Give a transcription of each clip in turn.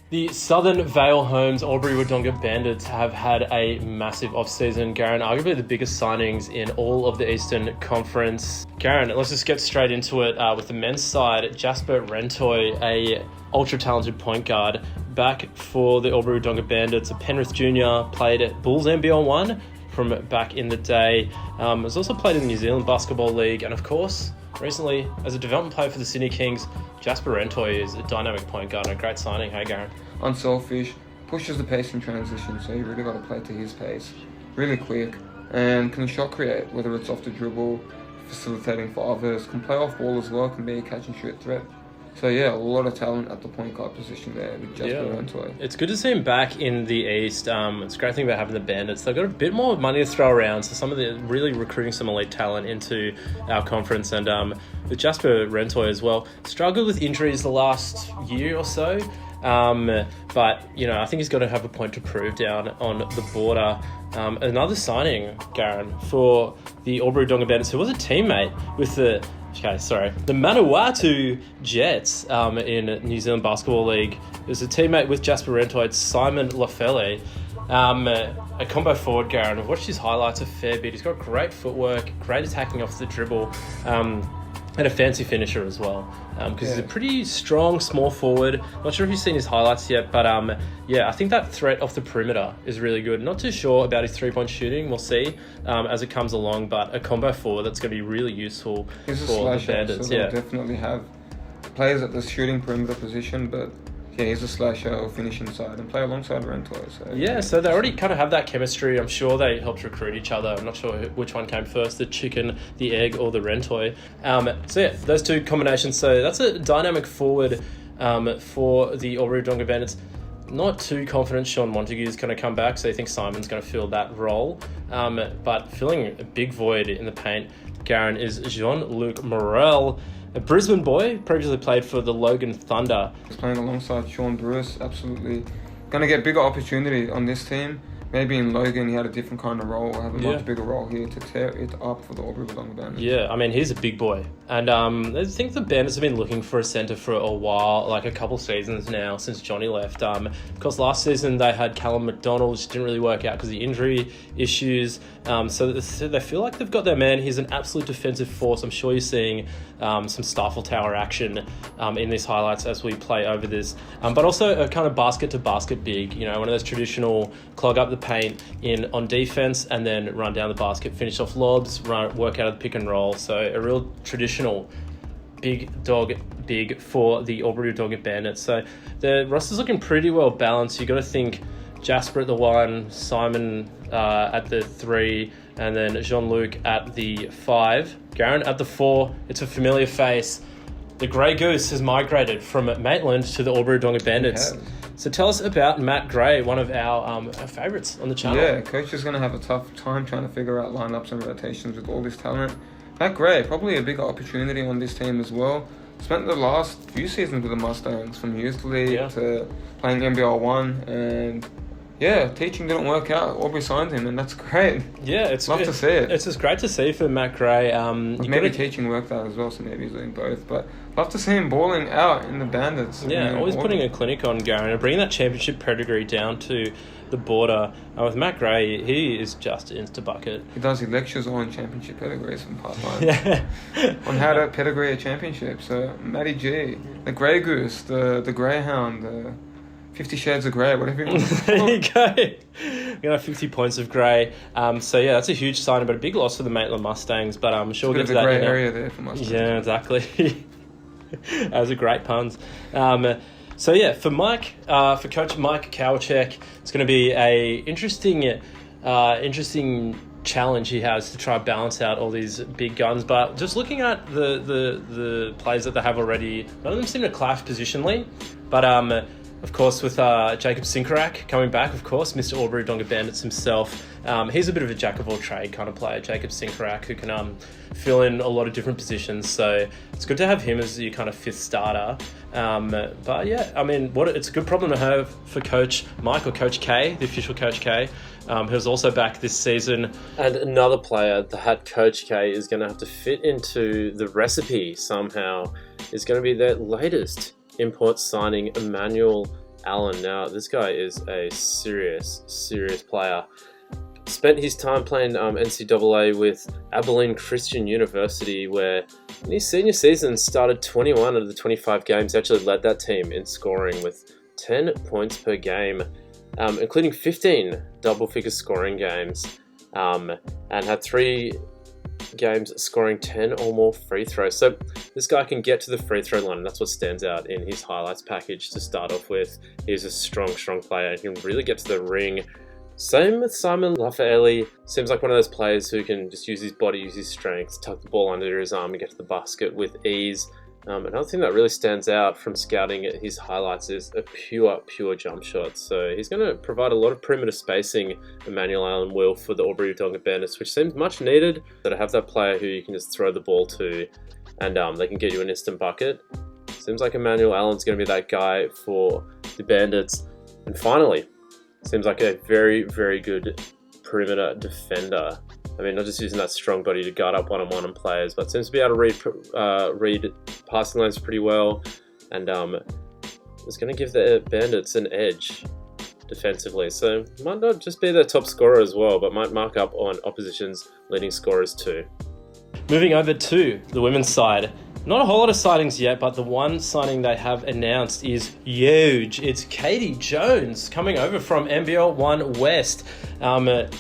The Southern Vale Homes Albury Wodonga Bandits have had a massive off-season, Garen, arguably the biggest signings in all of the Eastern Conference. Garen, let's just get straight into it with the men's side. Jasper Rentoy, a ultra-talented point guard, back for the Albury Wodonga Bandits. A Penrith junior, played at Bulls NBL1 from back in the day. Has also played in the New Zealand Basketball League, and of course, recently, as a development player for the Sydney Kings, Jasper Rentoy is a dynamic point guard and a great signing. Hey, Garen. Unselfish, pushes the pace in transition, so you really got to play to his pace. Really quick, and can shot create, whether it's off the dribble, facilitating for others, can play off ball as well, can be a catch and shoot threat. So yeah, a lot of talent at the point guard position there with Jasper Rentoy. It's good to see him back in the East. It's a great thing about having the Bandits. They've got a bit more money to throw around, so some of the really recruiting some elite talent into our conference. And with Jasper Rentoy as well, struggled with injuries the last year or so. But, you know, I think he's got to have a point to prove down on the border. Another signing, Garen, for the Albury Wodonga Bandits, who was a teammate with the Manawatu Jets in New Zealand Basketball League. There's a teammate with Jasper Rentoy, it's Simon Lafell, a combo forward, Garen. I've watched his highlights a fair bit. He's got great footwork, great attacking off the dribble, and a fancy finisher as well, because he's a pretty strong small forward. Not sure if you've seen his highlights yet, but I think that threat off the perimeter is really good. Not too sure about his three-point shooting. We'll see as it comes along, but a combo forward that's going to be really useful for the Bandits. So they'll definitely have players at the shooting perimeter position, but yeah, he's a slasher or finish inside and play alongside Rentoy. So they already kind of have that chemistry. I'm sure they helped recruit each other. I'm not sure which one came first, the chicken, the egg, or the Rentoy. Those two combinations. So that's a dynamic forward for the Albury Wodonga Bandits. Not too confident Sean Montague is going to come back, so I think Simon's going to fill that role. But filling a big void in the paint, Garen, is Jean-Luc Morell, a Brisbane boy, previously played for the Logan Thunder. He's playing alongside Sean Bruce, absolutely going to get bigger opportunity on this team. Maybe in Logan he had a different kind of role, have a much bigger role here to tear it up for the Albury Wodonga Bandits. Yeah, I mean, he's a big boy. And I think the Bandits have been looking for a centre for a while, like a couple seasons now, since Johnny left. Because last season they had Callum McDonald, which didn't really work out because of the injury issues. So they feel like they've got their man. He's an absolute defensive force. I'm sure you're seeing some Staffel Tower action in these highlights as we play over this. But also a kind of basket-to-basket big, you know, one of those traditional clog up the paint on defense and then run down the basket, finish off lobs, work out of the pick and roll. So a real traditional big for the Albury Wodonga Bandits. So the roster's looking pretty well balanced. You got to think Jasper at the 1, Simon at the 3, and then Jean-Luc at the 5. Garen at the 4. It's a familiar face. The Grey Goose has migrated from Maitland to the Albury Wodonga Bandits. So tell us about Matt Gray, one of our favourites on the channel. Yeah, coach is going to have a tough time trying to figure out lineups and rotations with all this talent. Matt Gray, probably a bigger opportunity on this team as well. Spent the last few seasons with the Mustangs, from youth league to playing NBL1, and teaching didn't work out. Aubrey signed him, and that's great. Yeah, it's love to see it. It's just great to see for Matt Gray. Maybe teaching worked out as well, so maybe he's doing both. But love to see him balling out in the Bandits. Yeah, always putting a clinic on, Garen, and bringing that championship pedigree down to the border. With Matt Gray, he is just insta-bucket. He does. He lectures on championship pedigrees from part-time. On how to pedigree a championship. So Matty G, the Grey Goose, the Greyhound, the 50 Shades of Grey, whatever you want to call it. There you go. 50 points of grey. That's a huge sign, but a big loss for the Maitland Mustangs. But I'm sure we'll get to that. Grey area there for Mustangs. Yeah, exactly. Those are great puns. For Mike, for Coach Mike Kowalczyk, it's going to be a interesting challenge he has to try and balance out all these big guns. But just looking at the players that they have already, none of them seem to clash positionally. But of course, with Jacob Sinkarak coming back, of course, Mr. Albury Wodonga Bandits himself. He's a bit of a jack-of-all-trade kind of player, Jacob Sinkarak, who can fill in a lot of different positions. So it's good to have him as your kind of fifth starter. It's a good problem to have for Coach Mike, or Coach K, the official Coach K. who's also back this season. And another player that Coach K is going to have to fit into the recipe somehow is going to be their latest import signing, Emanuel Allen. Now, this guy is a serious player. Spent his time playing NCAA with Abilene Christian University, where in his senior season started 21 out of the 25 games, actually led that team in scoring with 10 points per game, including 15 double-figure scoring games, and had 3 games scoring 10 or more free throws. So this guy can get to the free throw line, and that's what stands out in his highlights package to start off with. He's a strong player and can really get to the ring. Same with Simon Lafell. Seems like one of those players who can just use his body, use his strength, tuck the ball under his arm and get to the basket with ease. Another thing that really stands out from scouting his highlights is a pure jump shot. So he's going to provide a lot of perimeter spacing, Emanuel Allen will, for the Albury Wodonga Bandits, which seems much needed. So to have that player who you can just throw the ball to and they can get you an instant bucket. Seems like Emanuel Allen's going to be that guy for the Bandits. And finally, seems like a very good perimeter defender. I mean, not just using that strong body to guard up one-on-one on players, but seems to be able to read passing lanes pretty well, and it's going to give the Bandits an edge defensively. So might not just be their top scorer as well, but might mark up on opposition's leading scorers too. Moving over to the women's side. Not a whole lot of signings yet, but the one signing they have announced is huge. It's Katie Jones coming over from NBL1 West.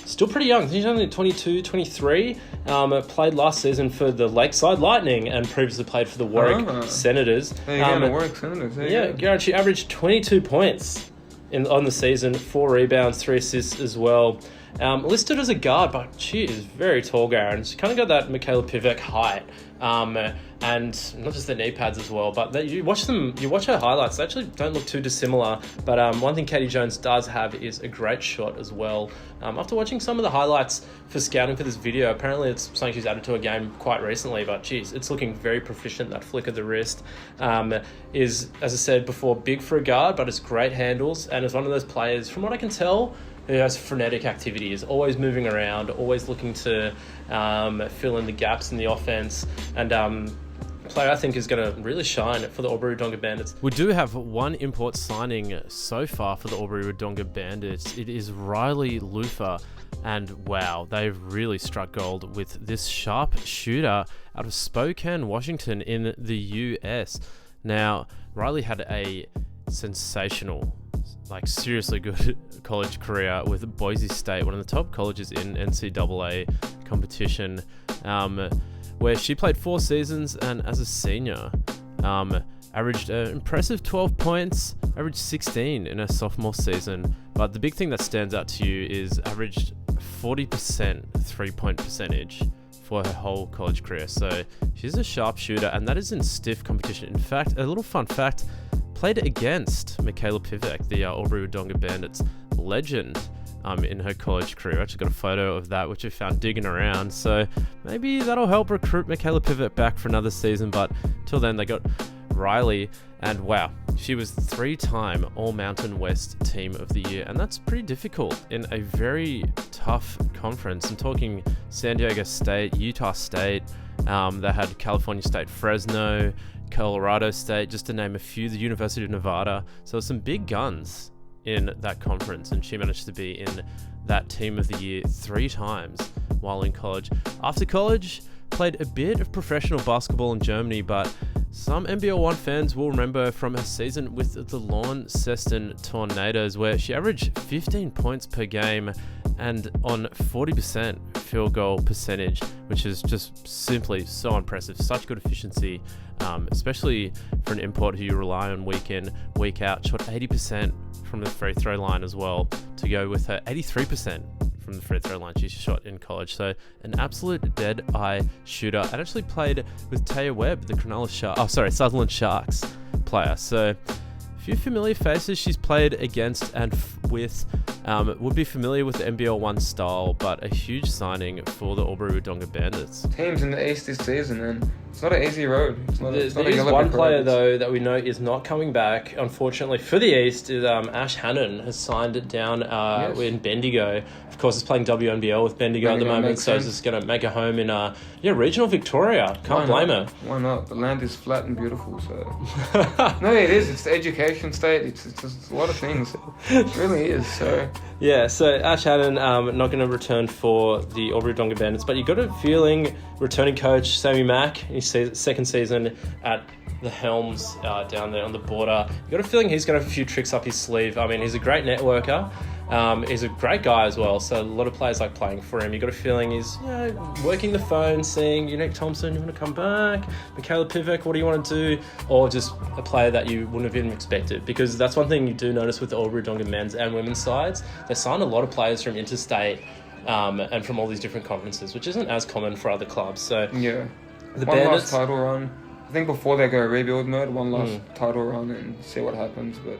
Still pretty young. She's only 22, 23. Played last season for the Lakeside Lightning and previously played for the Warwick Senators. The Warwick Senators. Garrett, she averaged 22 points on the season, 4 rebounds, 3 assists as well. Listed as a guard, but she is very tall, Garen. She's kind of got that Michaela Pivek height. And not just the knee pads as well, but you watch her highlights, they actually don't look too dissimilar. But one thing Katie Jones does have is a great shot as well. After watching some of the highlights for scouting for this video, apparently it's something she's added to a game quite recently, but geez, it's looking very proficient. That flick of the wrist is, as I said before, big for a guard, but it's great handles, and it's one of those players, from what I can tell, who has frenetic activity, is always moving around, always looking to fill in the gaps in the offense, and player I think is going to really shine for the Albury Wodonga Bandits. We do have one import signing so far for the Albury Wodonga Bandits. It is Riley Lofer, and wow, they've really struck gold with this sharp shooter out of Spokane, Washington in the US. Now, Riley had a sensational, seriously good college career with Boise State, one of the top colleges in NCAA competition, where she played 4 seasons, and as a senior, averaged an impressive 12 points, averaged 16 in her sophomore season. But the big thing that stands out to you is averaged 40% 3-point percentage for her whole college career. So she's a sharp shooter, and that is in stiff competition. In fact, a little fun fact, played against Michaela Pivek, the Albury Wodonga Bandits legend, in her college career. I actually got a photo of that, which I found digging around. So maybe that'll help recruit Michaela Pivek back for another season. But till then, they got Riley, and wow, she was 3-time All-Mountain West Team of the Year. And that's pretty difficult in a very tough conference. I'm talking San Diego State, Utah State, they had California State, Fresno, Colorado State, just to name a few, the University of Nevada. So some big guns in that conference, and she managed to be in that Team of the Year 3 times while in college. After college, played a bit of professional basketball in Germany, but some NBL1 fans will remember from her season with the Launceston Tornadoes, where she averaged 15 points per game and on 40% field goal percentage, which is just simply so impressive. Such good efficiency, especially for an import who you rely on week in, week out. Shot 80% from the free throw line as well, to go with her 83% from the free throw line she shot in college. So an absolute dead eye shooter, and actually played with Taya Webb, the Sutherland Sharks player. So a few familiar faces she's played against and with, would be familiar with the NBL1 style, but a huge signing for the Albury Wodonga Bandits. Teams in the East this season, and It's not an easy road. It's not There a is yellow one brick player, road. though, that we know is not coming back, unfortunately, for the East, is Ash Hannon has signed it down in Bendigo. Of course, he's playing WNBL with Bendigo at the moment, so he's just going to make a home in regional Victoria. Can't blame her. Why not? The land is flat and beautiful, so... No, it is. It's the education state. It's just a lot of things. It really is, so... Yeah, so Ash Hannon not going to return for the Albury Wodonga Bandits, but you got a feeling returning coach Sammy Mack, his second season at the helms down there on the border, you got a feeling he's got a few tricks up his sleeve. I mean, he's a great networker. He's a great guy as well, so a lot of players like playing for him. You got a feeling he's working the phone, seeing Unique Thompson, you want to come back? Michaela Pivek, what do you want to do? Or just a player that you wouldn't have even expected, because that's one thing you do notice with the Albury Wodonga men's and women's sides. They sign a lot of players from interstate and from all these different conferences, which isn't as common for other clubs. So yeah, the one Bandits, last title run. I think before they go rebuild mode, one last title run and see what happens. But